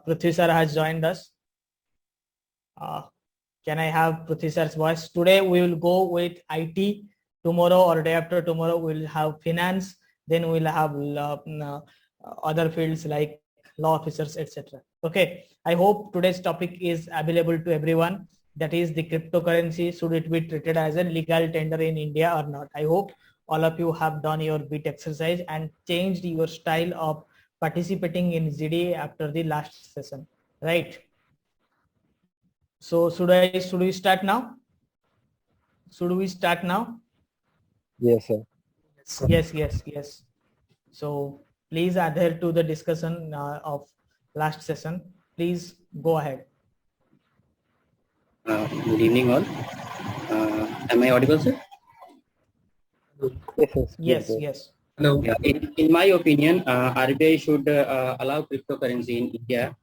Prithvi sir has joined us. Can I have Prithvi sir's voice? Today we will go with IT. Tomorrow or day after tomorrow we will have finance. Then we will have other fields like law officers, etc. Okay. I hope today's topic is available to everyone. That is the cryptocurrency. Should it be treated as a legal tender in India or not? I hope all of you have done your bit exercise and changed your style of participating in ZDA after the last session, right? So should we start now? Should we start now? Yes, sir. Yes. So please adhere to the discussion of last session. Please go ahead. Good evening all. Am I audible, sir? Yes. Hello. Yeah, in my opinion, RBI should allow cryptocurrency in India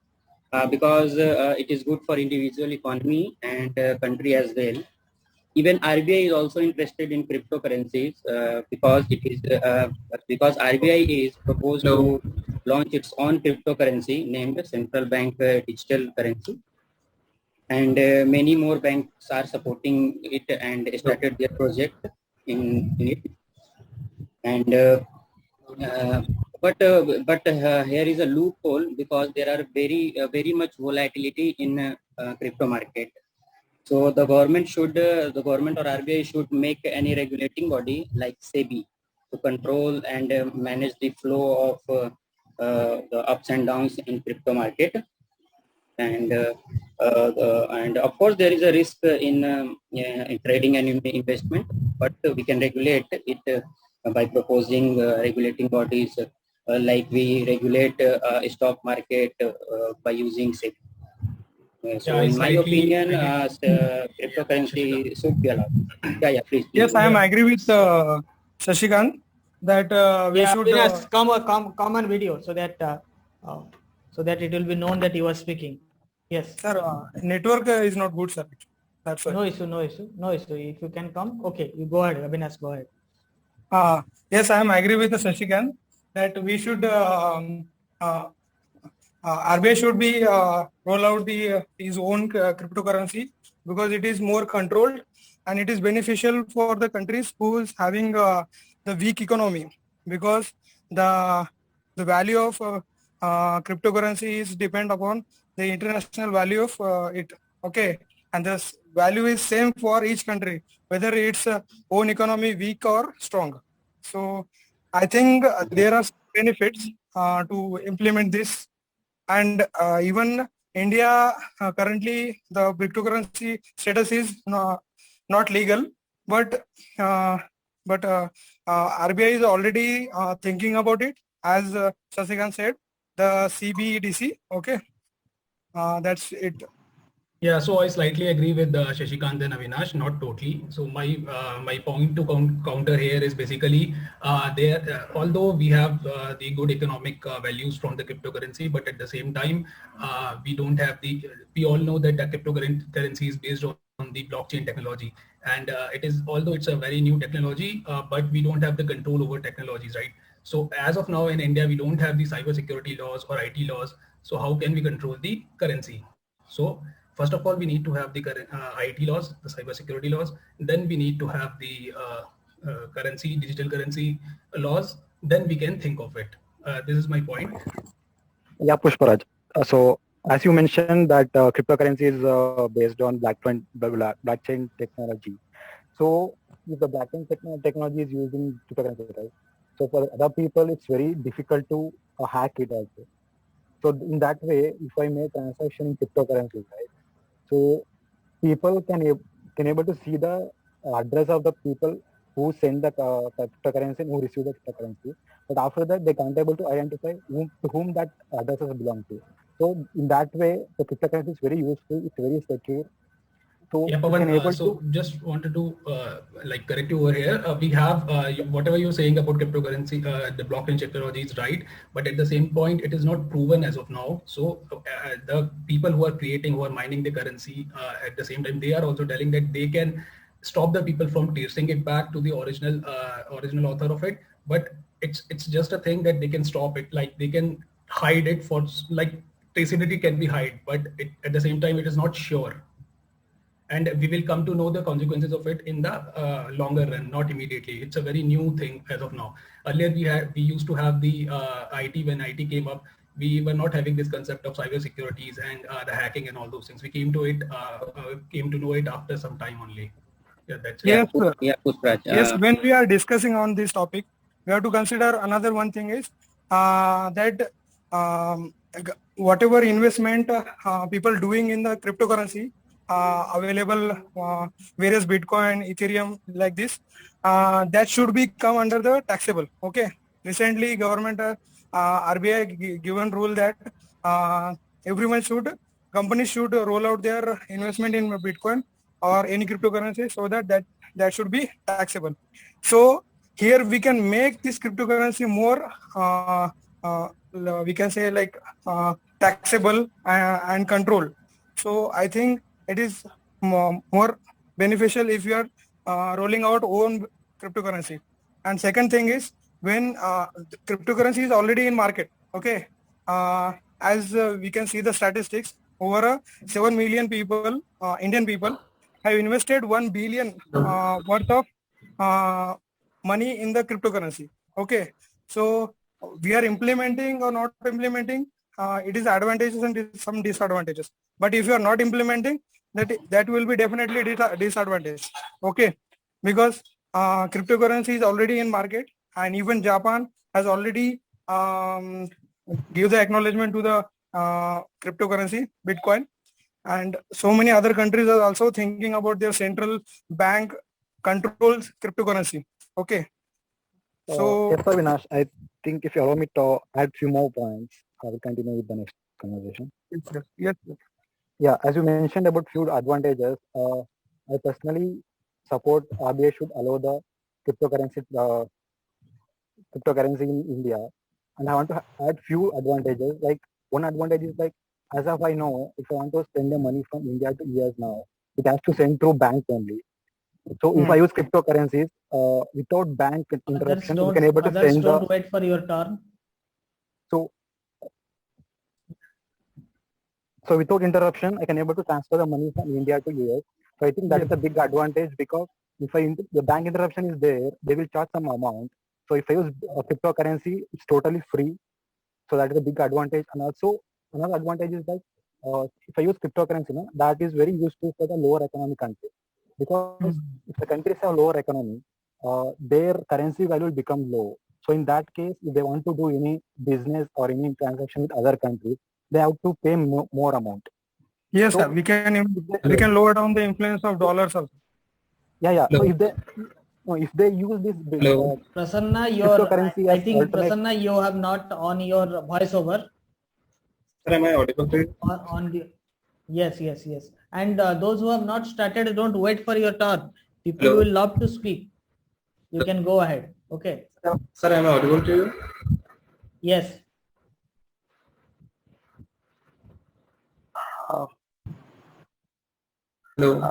because it is good for individual economy and country as well. Even RBI is also interested in cryptocurrencies because RBI is proposed to launch its own cryptocurrency named Central Bank Digital Currency, and many more banks are supporting it and started their project in it. And but here is a loophole because there are very much volatility in crypto market. So the government or RBI should make any regulating body like SEBI to control and manage the flow of the ups and downs in crypto market. And of course there is a risk in trading and investment, but we can regulate it by proposing regulating bodies like we regulate stock market by using SEBI. So in my opinion, cryptocurrency should be allowed. Yeah, please. Yes, I am agree with Shashikant that we should come on video so that it will be known that you are speaking. Yes. Sir, network is not good, sir. That's why. No issue. If you can come, okay, you go ahead. Avinash, go ahead. Yes, I am agree with Shashikant that we should RBI should be roll out his own cryptocurrency because it is more controlled and it is beneficial for the countries who is having the weak economy, because the value of cryptocurrency is depend upon the international value of it. Okay, and this value is same for each country, whether it's own economy weak or strong. So I think there are benefits to implement this. And even India currently the cryptocurrency status is not legal, but RBI is already thinking about it, as Shashikant said, the CBDC. Okay, that's it. Yeah, so I slightly agree with Shashikant and Avinash, not totally. So my point to counter here is basically although we have the good economic values from the cryptocurrency, but at the same time we don't have we all know that the cryptocurrency is based on the blockchain technology, and although it's a very new technology, but we don't have the control over technologies, right? So as of now in India, we don't have the cyber security laws or IT laws. So how can we control the currency? So first of all, we need to have the IT laws, the cyber security laws. Then we need to have the digital currency laws. Then we can think of it. This is my point. Yeah, Pushparaj. So as you mentioned that cryptocurrency is based on blockchain technology. So if the blockchain technology is using cryptocurrency, right? So for other people, it's very difficult to hack it also. So in that way, if I make transaction in cryptocurrency, right? So people can able to see the address of the people who send the cryptocurrency and who receive the cryptocurrency. But after that, they can't able to identify to whom that addresses belong to. So in that way, the cryptocurrency is very useful. It's very secure. So yeah, Pawan, just wanted to correct you over here. We have whatever you're saying about cryptocurrency, the blockchain technology is right, but at the same point, it is not proven as of now. So the people who are mining the currency at the same time, they are also telling that they can stop the people from tracing it back to the original author of it. But it's just a thing that they can stop it, like they can hide it for like traceability can be hide, but at the same time, it is not sure. And we will come to know the consequences of it in the longer run, not immediately. It's a very new thing as of now. Earlier, we used to have the IT. When IT came up, we were not having this concept of cyber securities and the hacking and all those things. We came to know it after some time only. Yeah, that's it. Yes, sir. Yeah, Pushpraj. Yes, when we are discussing on this topic, we have to consider another one thing is that whatever investment people doing in the cryptocurrency, available various Bitcoin, Ethereum like this, that should be come under the taxable. Okay. Recently, government RBI given rule that companies should roll out their investment in Bitcoin or any cryptocurrency so that should be taxable. So here we can make this cryptocurrency more we can say like taxable and controlled. So I think it is more beneficial if you are rolling out own cryptocurrency. And second thing is when cryptocurrency is already in market, okay, as we can see the statistics, over 7 million people, Indian people, have invested 1 billion worth of money in the cryptocurrency. Okay, so we are implementing or not implementing, it is advantages and some disadvantages. But if you are not implementing, that will be definitely disadvantage. Okay, because cryptocurrency is already in market, and even Japan has already give the acknowledgement to the cryptocurrency Bitcoin, and so many other countries are also thinking about their central bank controls cryptocurrency. Okay, so yes, sir, Avinash, I think if you allow me to add few more points, I will continue with the next conversation. yes. Yeah, as you mentioned about few advantages, I personally support RBI should allow the cryptocurrency in India, and I want to add few advantages. Like one advantage is like, as of I know, if I want to send the money from India to US now, it has to send through bank only. So if I use cryptocurrencies without bank interruption, you can able to send don't wait for your turn. So without interruption, I can able to transfer the money from India to US. So I think that is a big advantage, because if the bank interruption is there, they will charge some amount. So if I use cryptocurrency, it's totally free. So that is a big advantage. And also another advantage is that if I use cryptocurrency, that is very useful for the lower economic countries, because if the countries have lower economy, their currency value will become low. So in that case, if they want to do any business or any transaction with other countries, they have to pay more amount. Yes, so, sir. We can lower down the influence of dollars also. Yeah. So if they use this Prasanna, I think Prasanna, you have not on your voiceover. Sir, am I audible to you? Yes. And those who have not started, don't wait for your turn. People will love to speak. You can go ahead. Okay. Sir, am I audible to you? Yes. Hello.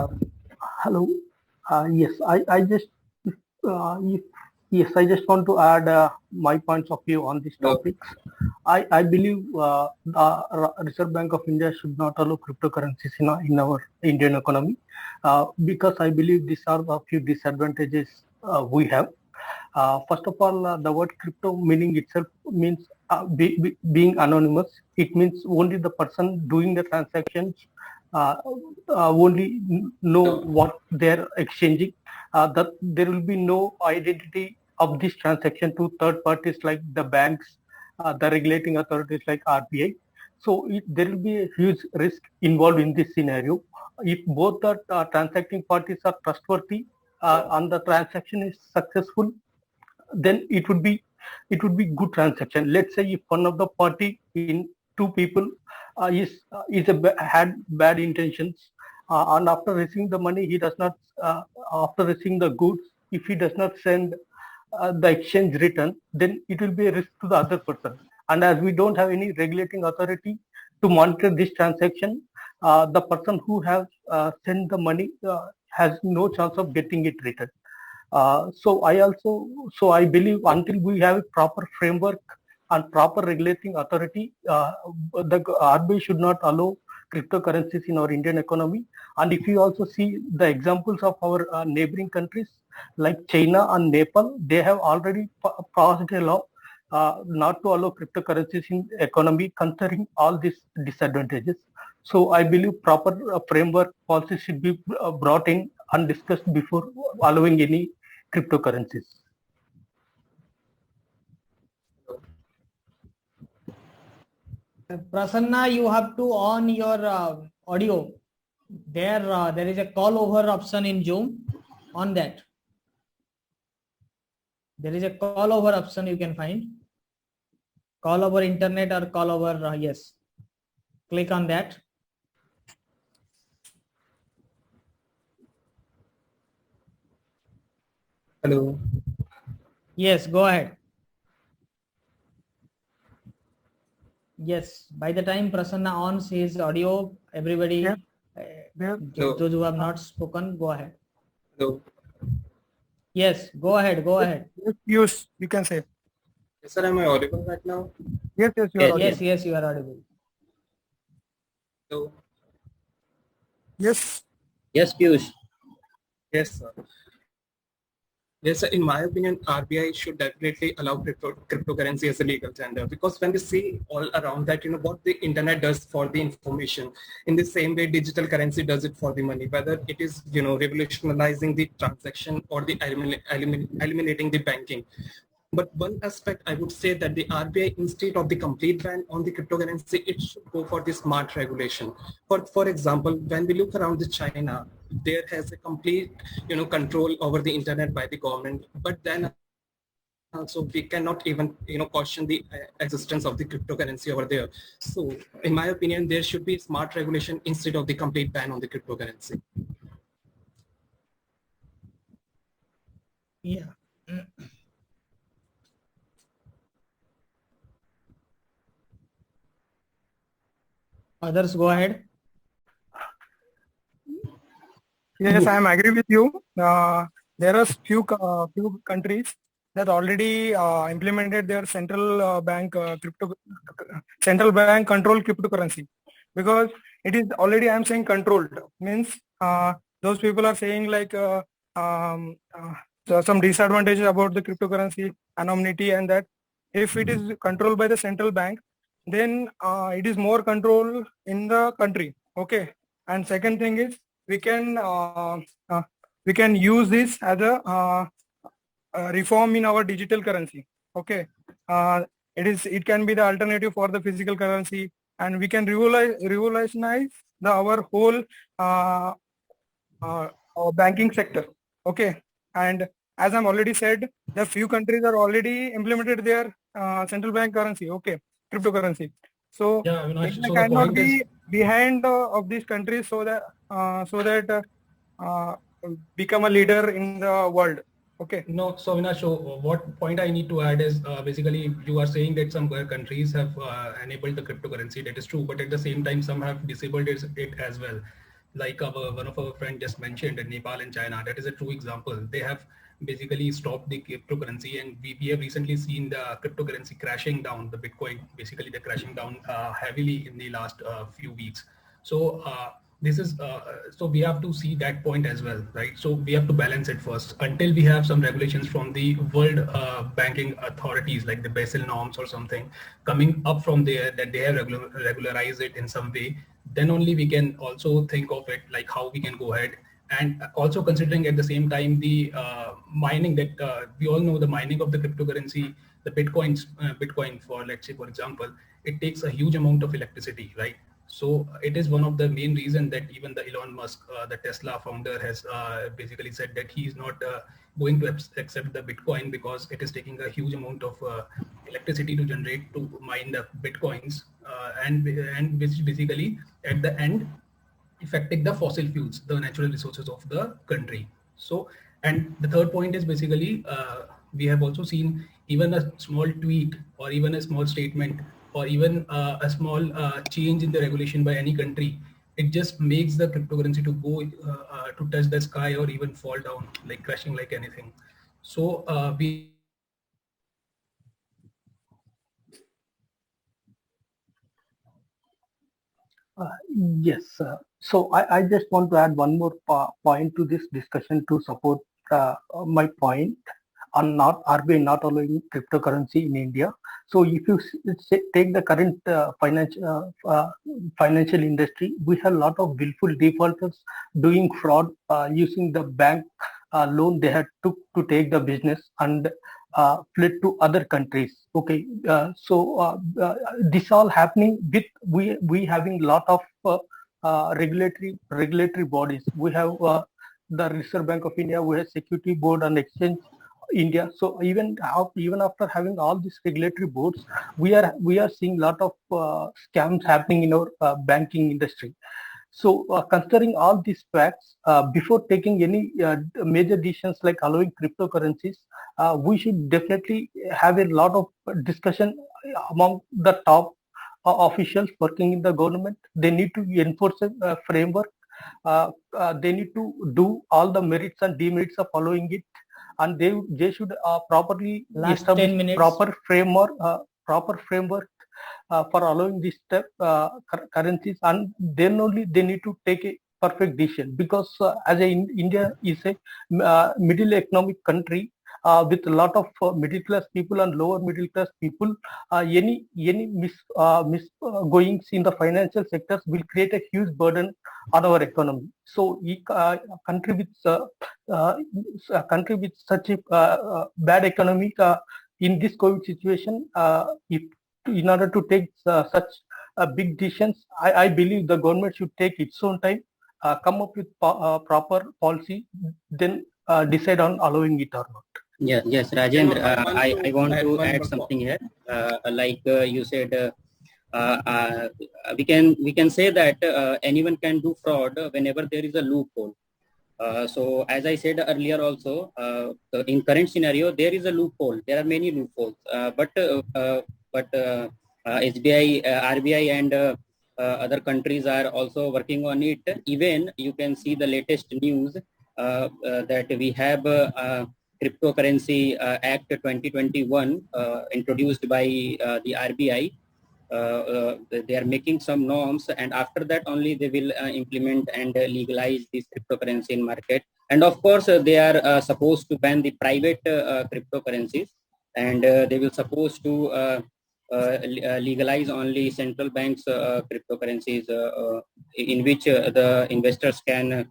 Yes, I just want to add my points of view on this topic. I believe the Reserve Bank of India should not allow cryptocurrencies in our Indian economy, because I believe these are the few disadvantages we have. First of all, the word crypto meaning itself means being anonymous. It means only the person doing the transactions only know what they're exchanging. That there will be no identity of this transaction to third parties like the banks, the regulating authorities like RBI. So there will be a huge risk involved in this scenario. If both the transacting parties are trustworthy and the transaction is successful, then it would be good transaction. Let's say if one of the party in two people had bad intentions, and after receiving the money, he does not after receiving the goods, if he does not send the exchange return, then it will be a risk to the other person. And as we don't have any regulating authority to monitor this transaction, the person who has sent the money has no chance of getting it returned. So I believe until we have a proper framework and proper regulating authority, the RBI should not allow cryptocurrencies in our Indian economy. And if you also see the examples of our neighboring countries like China and Nepal, they have already passed a law not to allow cryptocurrencies in economy, considering all these disadvantages. So I believe proper framework policy should be brought in and discussed before allowing any cryptocurrencies. Prasanna, you have to on your audio. There is a call over option in Zoom. On that, there is a call over option you can find. Call over internet or call over yes. Click on that. Hello. Yes, go ahead. Yes, by the time Prasanna ons his audio, everybody, those who have not spoken, go ahead. Hello. Yes, go ahead. Go ahead. Yes, you can say. Yes, sir, am I audible right now? Yes, you are audible. Yes, you are audible. Hello. Yes. Yes, Piyush. Yes, sir. Yes, sir. In my opinion, RBI should definitely allow cryptocurrency as a legal tender, because when we see all around that, what the internet does for the information, in the same way digital currency does it for the money, whether it is, revolutionizing the transaction or the eliminating the banking. But one aspect I would say that the RBI, instead of the complete ban on the cryptocurrency, it should go for the smart regulation. For example, when we look around the China, there has a complete, control over the internet by the government. But then also we cannot even, caution the existence of the cryptocurrency over there. So in my opinion, there should be smart regulation instead of the complete ban on the cryptocurrency. Yeah. Others, go ahead. Yes, I am agree with you. There are few countries that already implemented their central bank controlled cryptocurrency, because it is already, I am saying, controlled, means those people are saying like some disadvantages about the cryptocurrency, anonymity, and that if it is controlled by the central bank, then it is more control in the country. Okay. And second thing is, we can use this as a reform in our digital currency. Okay. It can be the alternative for the physical currency, and we can revolutionize our whole banking sector. Okay. And as I'm already said, the few countries are already implemented their central bank currency. Okay. Cryptocurrency. So Avinash, India cannot be behind of these countries, so that become a leader in the world. Okay. No, so Avinash, what point I need to add is basically you are saying that some countries have enabled the cryptocurrency. That is true, but at the same time, some have disabled it as well. Like one of our friends just mentioned, Nepal and China. That is a true example. They have basically stopped the cryptocurrency, and we have recently seen the cryptocurrency crashing down, the Bitcoin basically they're crashing down heavily in the last few weeks. So this is so we have to see that point as well, right? So we have to balance it first until we have some regulations from the world banking authorities like the Basel norms or something coming up from there, that they have regularized it in some way. Then only we can also think of it like how we can go ahead. And also considering at the same time the mining, that we all know the mining of the cryptocurrency, the Bitcoin for, let's say, for example, it takes a huge amount of electricity, right? So it is one of the main reasons that even the Elon Musk, the Tesla founder, has basically said that he is not going to accept the Bitcoin because it is taking a huge amount of electricity to generate to mine the Bitcoins, and which basically at the end affecting the fossil fuels, the natural resources of the country. So, and the third point is basically we have also seen even a small tweak or even a small statement or even a small change in the regulation by any country, it just makes the cryptocurrency to go to touch the sky or even fall down, like crashing like anything. So we Yes. So I just want to add one more point to this discussion to support my point on not RBI not allowing cryptocurrency in India. So if you take the current financial industry, we have a lot of willful defaulters doing fraud using the bank loan they had took to take the business and fled to other countries. Okay, this all happening with we having lot of regulatory bodies. We have the Reserve Bank of India, we have Security Board and Exchange India. So even after having all these regulatory boards, we are seeing lot of scams happening in our banking industry. So considering all these facts, before taking any major decisions like allowing cryptocurrencies, we should definitely have a lot of discussion among the top officials working in the government. They need to enforce a framework. They need to do all the merits and demerits of following it, and they should properly establish proper framework for allowing this step currencies, and then only they need to take a perfect decision, because India is a middle economic country with a lot of middle class people and lower middle class people. Any misgoings in the financial sectors will create a huge burden on our economy. So a country with such a bad economy in this COVID situation, in order to take such big decisions, I believe the government should take its own time, come up with proper policy, then decide on allowing it or not. Yeah, yes, Rajendra, I want to add something here. Like you said, we can say that anyone can do fraud whenever there is a loophole. So as I said earlier also, in current scenario, there is a loophole. There are many loopholes, but SBI, RBI and other countries are also working on it. Even you can see the latest news that we have Cryptocurrency Act 2021 introduced by the RBI. They are making some norms, and after that only they will implement and legalize this cryptocurrency in market. And of course, they are supposed to ban the private cryptocurrencies, and they will supposed to legalize only central banks cryptocurrencies in which the investors can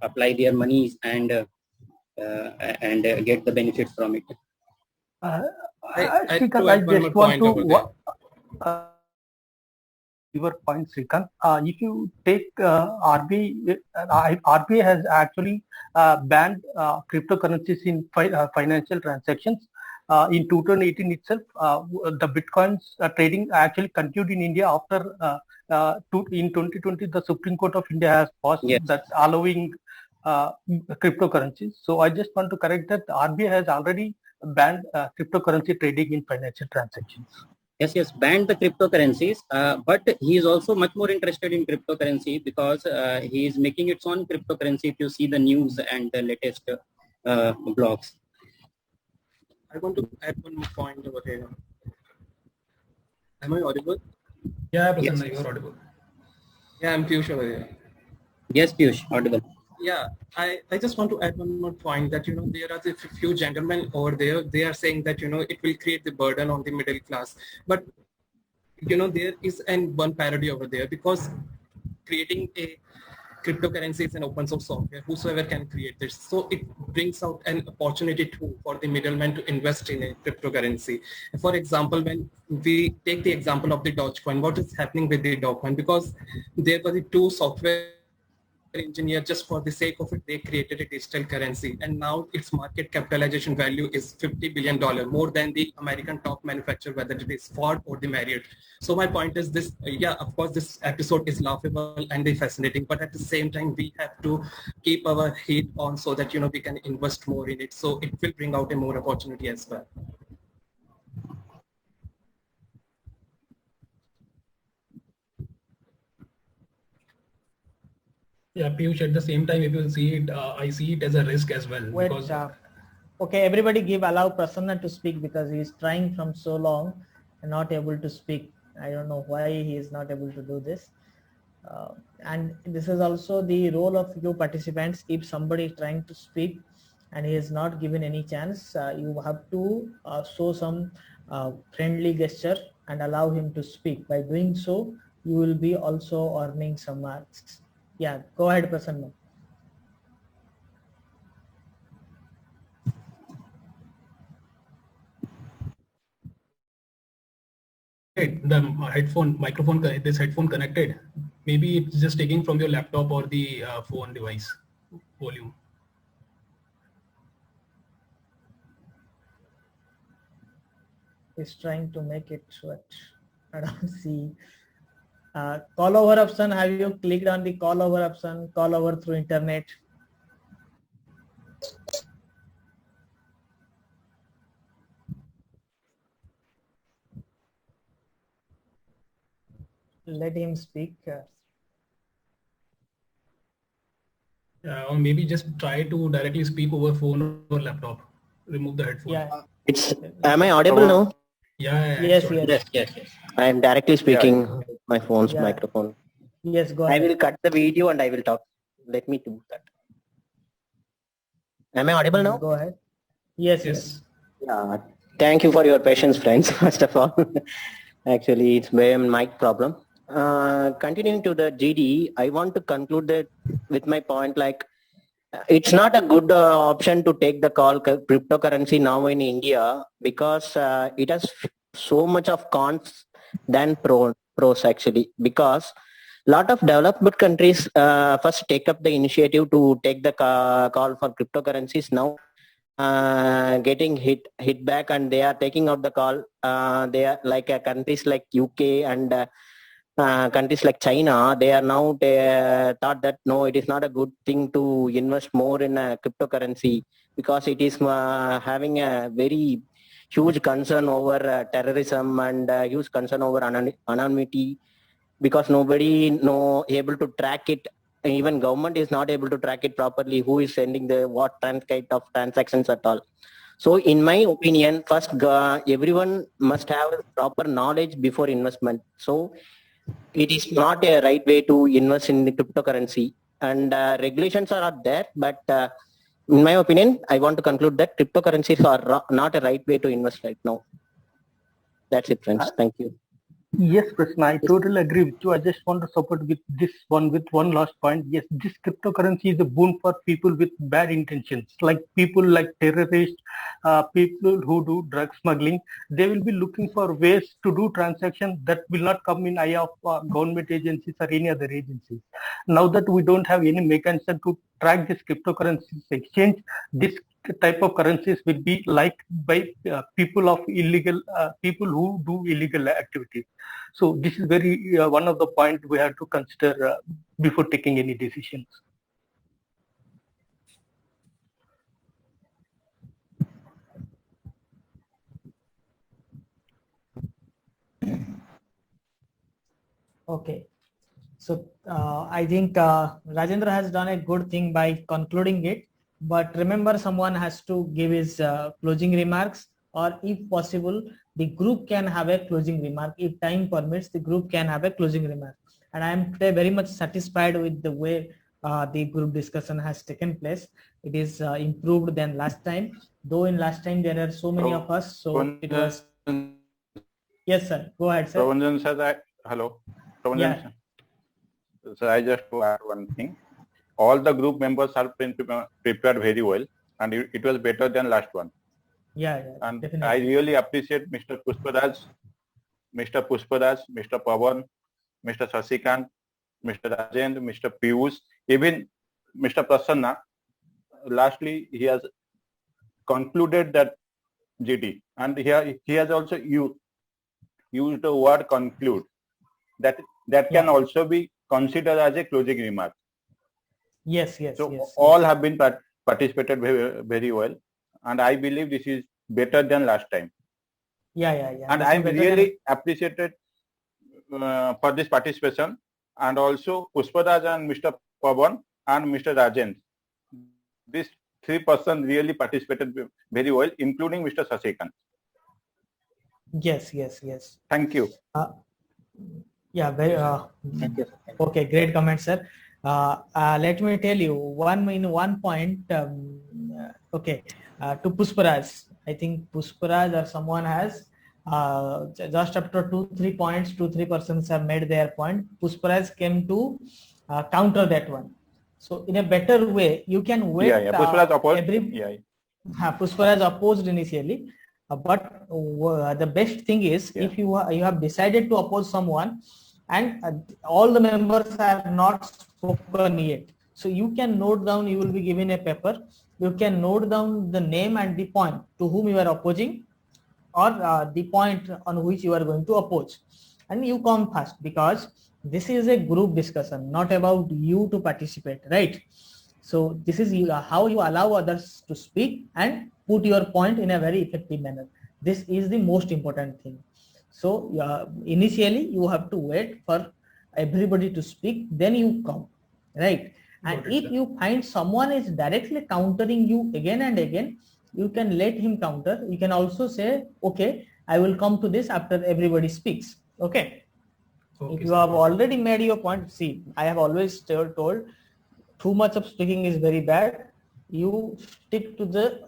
apply their monies and get the benefits from it. I just want to your point, Srikanth. If you take RBI has actually banned cryptocurrencies in financial transactions. In 2018 itself, the Bitcoins trading actually continued in India after in 2020 the Supreme Court of India has passed that's allowing cryptocurrencies. So I just want to correct that RBI has already banned cryptocurrency trading in financial transactions. Yes, banned the cryptocurrencies, but he is also much more interested in cryptocurrency because he is making its own cryptocurrency. If you see the news and the latest blogs. I want to add one more point over here. Am I audible? Yeah, Prasanna, you're audible. Yeah, I'm Piyush over here. Yes, Piyush, audible. Yeah, I just want to add one more point that, there are a few gentlemen over there. They are saying that, it will create the burden on the middle class. But, there is one parody over there, because creating a cryptocurrency is an open source software. Whosoever can create this. So it brings out an opportunity too for the middleman to invest in a cryptocurrency. For example, when we take the example of the Dogecoin, what is happening with the Dogecoin? Because there were the two software engineer, just for the sake of it, they created a digital currency, and now its market capitalization value is $50 billion, more than the American top manufacturer, whether it is Ford or the Marriott. So my point is this: of course, this episode is laughable and fascinating, but at the same time, we have to keep our heat on so that we can invest more in it. So it will bring out a more opportunity as well. Yeah, Piyush, at the same time, if you see it, I see it as a risk as well. Wait, okay, everybody allow Prasanna to speak because he is trying from so long. not able to speak. I don't know why he is not able to do this. And this is also the role of you participants. If somebody is trying to speak and he is not given any chance, you have to show some friendly gesture and allow him to speak. By doing so, you will be also earning some marks. Yeah, go ahead, Prasanna. The microphone, this headphone connected. Maybe it's just taking from your laptop or the phone device volume. Is trying to make it sweat. I don't see. Call over option. Have you clicked on the call over option? Call over through internet. Let him speak. Or maybe just try to directly speak over phone or laptop. Remove the headphone. Yeah. Am I audible now? Yeah. Yes. Yes. I am directly speaking my phone's Yeah. microphone. Yes, go I ahead. will cut the video and I will talk. Let me do that. Am I audible now? Go ahead. Yes. Yeah. Thank you for your patience, friends. First of all, actually, it's my mic problem. Continuing to the GD, I want to conclude that with my point. Like, it's not a good option to take the call cryptocurrency now in India because it has so much of cons than pros actually. Because lot of developed countries first take up the initiative to take the call for cryptocurrencies. Now getting hit back and they are taking out the call. They are like countries like UK and countries like China. They are now thought that no, it is not a good thing to invest more in cryptocurrency because it is having a very huge concern over terrorism and huge concern over anonymity because nobody able to track it. Even government is not able to track it properly, who is sending the what kind of transactions at all. So in my opinion, first everyone must have proper knowledge before investment. So it is not a right way to invest in the cryptocurrency, and regulations are out there, but in my opinion, I want to conclude that cryptocurrencies are not a right way to invest right now. That's it, friends. Thank you. Yes, Krishna, I totally agree with you. I just want to support with one last point. Yes, this cryptocurrency is a boon for people with bad intentions, like people like terrorists, people who do drug smuggling. They will be looking for ways to do transactions that will not come in eye of government agencies or any other agencies. Now that we don't have any mechanism to track this cryptocurrencies exchange, this type of currencies will be liked by people who do illegal activities. So this is very one of the points we have to consider before taking any decisions. Okay. So I think Rajendra has done a good thing by concluding it. But remember, someone has to give his closing remarks, or if possible, the group can have a closing remark. If time permits, the group can have a closing remark. And I am today very much satisfied with the way the group discussion has taken place. It is improved than last time. Though in last time there are so many of us, so it was. Yes, sir. Go ahead, sir. Prabhanjan sir, hello. Prabhanjan Yeah. sir. So I just to add one thing. All the group members have been prepared very well, and it was better than last one. Yeah, And definitely. I really appreciate Mr. Pushparaj, Mr. Pawan, Mr. Shasikant, Mr. Rajendra, Mr. Piyush, even Mr. Prasanna. Lastly, he has concluded that GD, and he has also used the word conclude. That can also be considered as a closing remark. Yes. So all have been participated very, very well, and I believe this is better than last time. Yeah. And I'm really appreciated for this participation, and also Pushparaj and Mr. Pawan and Mr. Rajendra. These three persons really participated very well, including Mr. Shasikant. Yes, yes, yes. Thank you. Yeah, very. Thank you. Okay, great comment, sir. Let me tell you one point. Okay, to Pushparaj, I think Pushparaj or someone has just after 2-3 points, 2-3 persons have made their point. Pushparaj came to counter that one. So in a better way, you can wait. Yeah. Pushparaj opposed. Yeah. Pushparaj opposed initially, but the best thing is if you have decided to oppose someone and all the members have not spoken yet, so you can note down, you will be given a paper, you can note down the name and the point to whom you are opposing or the point on which you are going to oppose, and you come first, because this is a group discussion, not about you to participate, right? So this is how you allow others to speak and put your point in a very effective manner. This is the most important thing. So initially you have to wait for everybody to speak, then you come, right? And if you find someone is directly countering you again and again, you can let him counter. You can also say, okay, I will come to this after everybody speaks. Okay. If you have already made your point, see, I have always told too much of speaking is very bad. You stick to the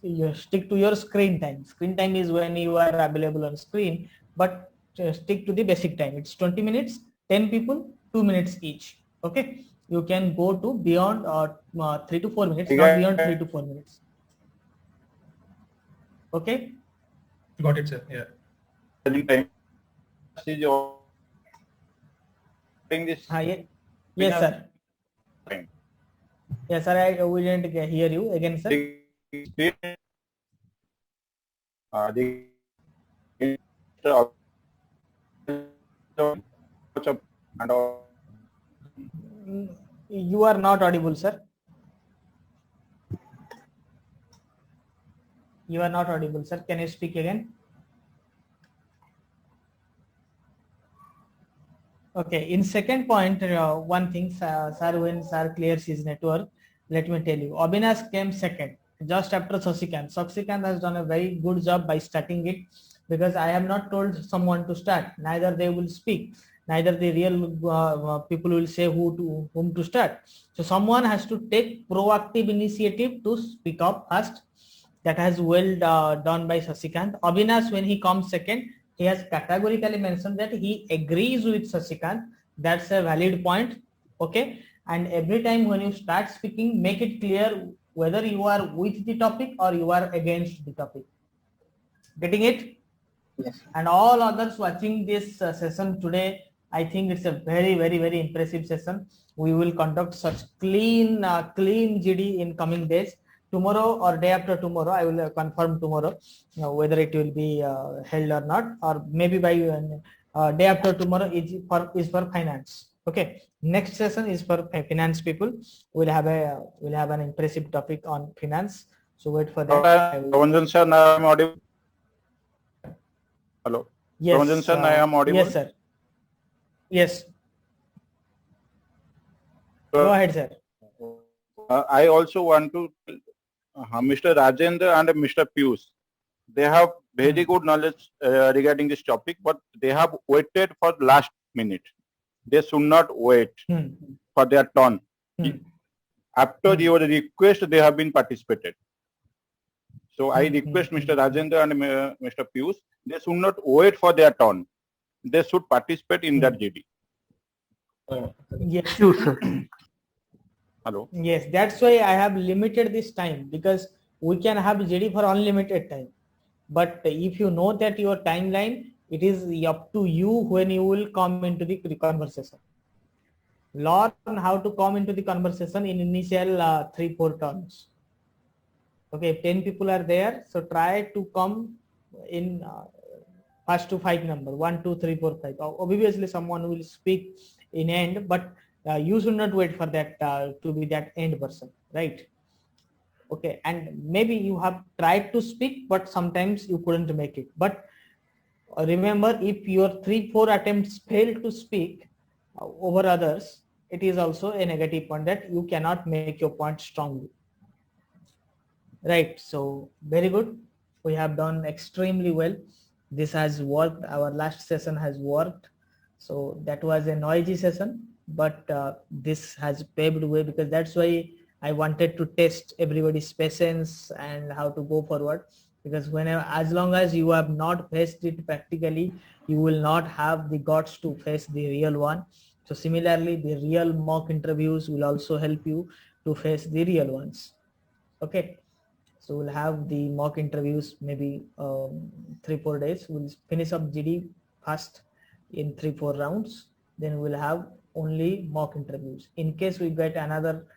your screen time. Screen time is when you are available on screen, but stick to the basic time. It's 20 minutes, 10 people, 2 minutes each. Okay, you can go to beyond 3 to 4 minutes, not beyond 3 to 4 minutes. Okay, got it, sir. Yeah. Yes, sir. Yes, sir. We didn't hear you again, sir. You are not audible, sir. You are not audible, sir. Can you speak again? Okay. In second point, one thing, sir, when sir clears his network, let me tell you, Avinash came second, just after Sasikant. Sasikant has done a very good job by starting it, because I have not told someone to start. Neither they will speak, neither the real people will say whom to start. So someone has to take proactive initiative to speak up first. That has well done by Sasikant. Avinash, when he comes second, he has categorically mentioned that he agrees with Sasikant. That's a valid point. Okay. And every time when you start speaking, make it clear whether you are with the topic or you are against the topic. Getting it? Yes. And all others watching this session today, I think it's a very, very, very impressive session. We will conduct such clean GD in coming days. Tomorrow or day after tomorrow, I will confirm tomorrow whether it will be held or not, or maybe by day after tomorrow is for finance. Okay, next session is for finance people. We'll have an impressive topic on finance. So wait for that. Ranjan sir, now I am audible. Hello. Yes. Ranjan sir, now I am audible. Yes, sir. Yes. Go ahead, sir. I also want to Mr. Rajendra and Mr. Piyush, they have very good knowledge regarding this topic, but they have waited for the last minute. They should not wait for their turn. After your request, they have been participated. So I request Mr. Rajendra and Mr. Piyush, they should not wait for their turn. They should participate in that GD. Yes. Sure, sir. Hello. Yes, that's why I have limited this time, because we can have GD for unlimited time. But if you know that your timeline, it is up to you when you will come into the conversation. Learn how to come into the conversation in initial 3-4 turns. Okay, if 10 people are there, so try to come in first to 5 number, 1, 2, 3, 4, 5. Obviously, someone will speak in end, but you should not wait for that to be that end person, right? Okay, and maybe you have tried to speak, but sometimes you couldn't make it. But remember, if your 3-4 attempts fail to speak over others, it is also a negative point that you cannot make your point strongly. Right, so very good. We have done extremely well. this has worked. Our last session has worked. So that was a noisy session, but this has paved way, because that's why I wanted to test everybody's patience and how to go forward. Because whenever, as long as you have not faced it practically, you will not have the guts to face the real one. So similarly, the real mock interviews will also help you to face the real ones. Okay. So we'll have the mock interviews maybe 3-4 days. We'll finish up GD first in 3-4 rounds. Then we'll have only mock interviews. In case we get another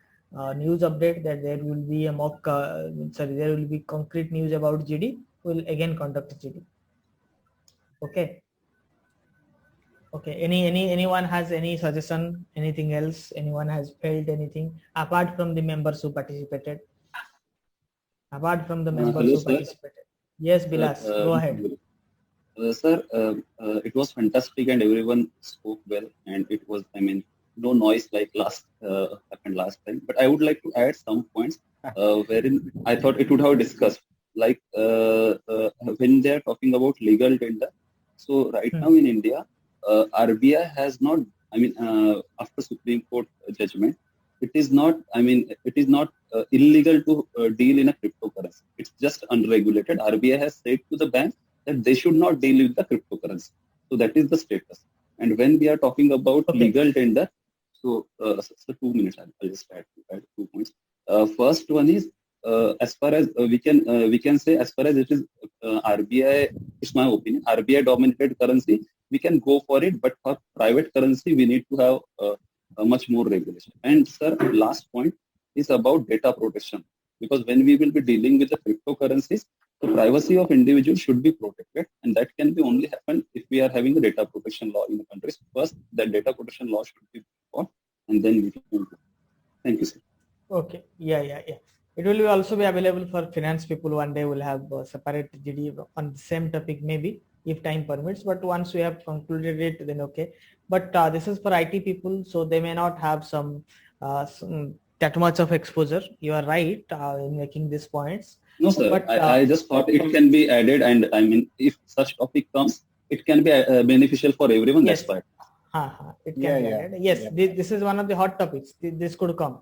news update that there will be a mock, there will be concrete news about GD, we'll again conduct GD. Okay. Okay. Anyone has any suggestion? Anything else? Anyone has felt anything apart from the members who participated? Apart from the members hello, who participated. Yes, Bilas, go ahead. Sir, it was fantastic and everyone spoke well, and it was, I mean, no noise like happened last time. But I would like to add some points wherein I thought it would have discussed, like when they are talking about legal tender. So right now in India, RBI has not, I mean, after Supreme Court judgment, it is not, I mean, it is not illegal to deal in a cryptocurrency. It's just unregulated. RBI has said to the bank that they should not deal with the cryptocurrency. So that is the status. And when we are talking about legal tender, so 2 minutes, I'll just add 2 points. First one is, as far as we can say, as far as it is RBI, it's my opinion, RBI dominated currency, we can go for it, but for private currency, we need to have a much more regulation. And sir, last point is about data protection, because when we will be dealing with the cryptocurrencies, the privacy of individuals should be protected, and that can be only happen if we are having a data protection law in the countries. First, that data protection law should be fought, and then we can do. Thank you, sir. Okay. Yeah. It will also be available for finance people. One day we'll have a separate GD on the same topic, maybe, if time permits. But once we have concluded it, then okay. But this is for IT people, so they may not have some that much of exposure. You are right in making these points. No, sir. But, I just thought it can be added, and I mean, if such topic comes, it can be beneficial for everyone. Yes. That's why. It can be added. Yes, this is one of the hot topics. This could come.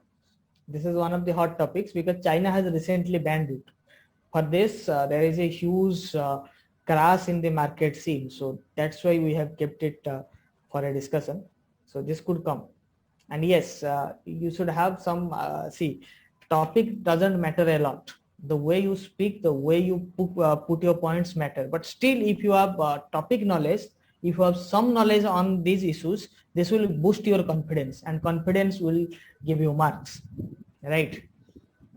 This is one of the hot topics because China has recently banned it. For this, there is a huge crash in the market scene. So that's why we have kept it for a discussion. So this could come. And yes, you should have some, topic doesn't matter a lot. The way you speak, the way you put your points matter. But still, if you have topic knowledge, if you have some knowledge on these issues, this will boost your confidence, and confidence will give you marks, right?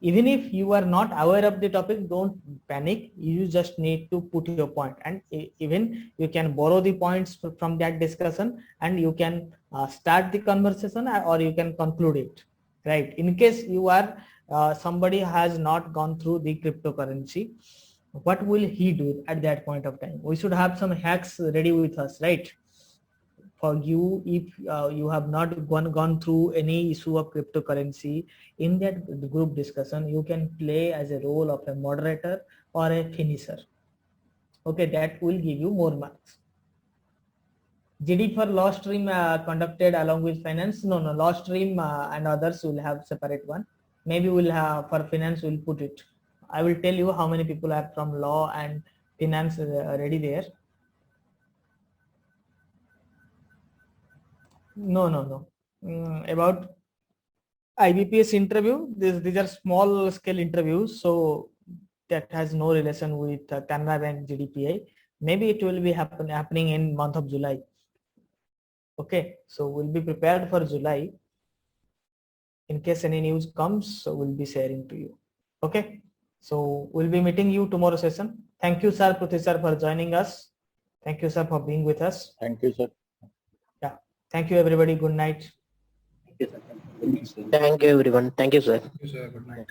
Even if you are not aware of the topic, don't panic. You just need to put your point, and even you can borrow the points from that discussion, and you can start the conversation, or you can conclude it, right? In case you are somebody has not gone through the cryptocurrency, what will he do at that point of time? We should have some hacks ready with us, right? For you, if you have not gone through any issue of cryptocurrency, in that group discussion, you can play as a role of a moderator or a finisher. Okay, that will give you more marks. GD for law stream conducted along with finance. No, law stream and others will have separate one. Maybe we'll have for finance, we'll put it. I will tell you how many people are from law and finance already there. No. About IBPS interview, these are small scale interviews, so that has no relation with Canara Bank GDPI. Maybe it will be happening in month of July. Okay, so we'll be prepared for July. In case any news comes, so we'll be sharing to you. Okay, so we'll be meeting you tomorrow session. Thank you, sir, Pruthi sir, for joining us. Thank you, sir, for being with us. Thank you, sir. Yeah. Thank you, everybody. Good night. Thank you, everyone. Thank you, sir. Thank you, sir. Good night.